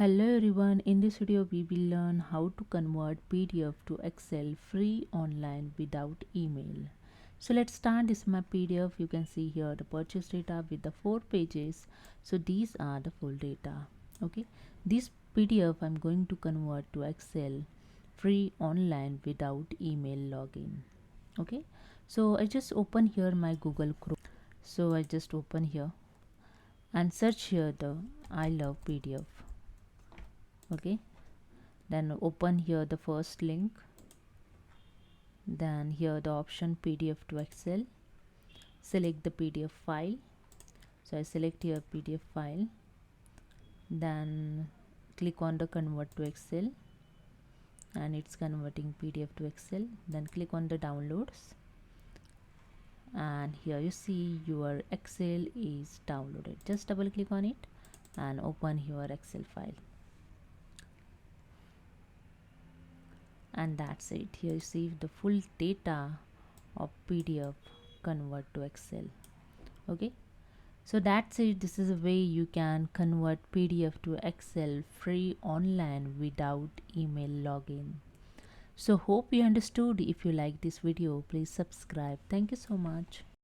Hello everyone, in this video we will learn how to convert PDF to Excel free online without email. So let's start. This is my PDF. You can see here the purchase data with the 4 pages. So these are the full data. Okay, this PDF I'm going to convert to Excel free online without email login. Okay, so I just open here my Google Chrome. So I just open here and search here the I love PDF. Okay, then open here the first link, then here the option PDF to Excel, select the PDF file. So I select here PDF file, then click on the convert to Excel and it's converting PDF to Excel. Then click on the downloads and here you see your Excel is downloaded. Just double click on it and open your Excel file. And that's it. Here you see the full data of PDF convert to Excel. Okay, so that's it. This is a way you can convert PDF to Excel free online without email login. So hope you understood. If you like this video, please subscribe. Thank you so much.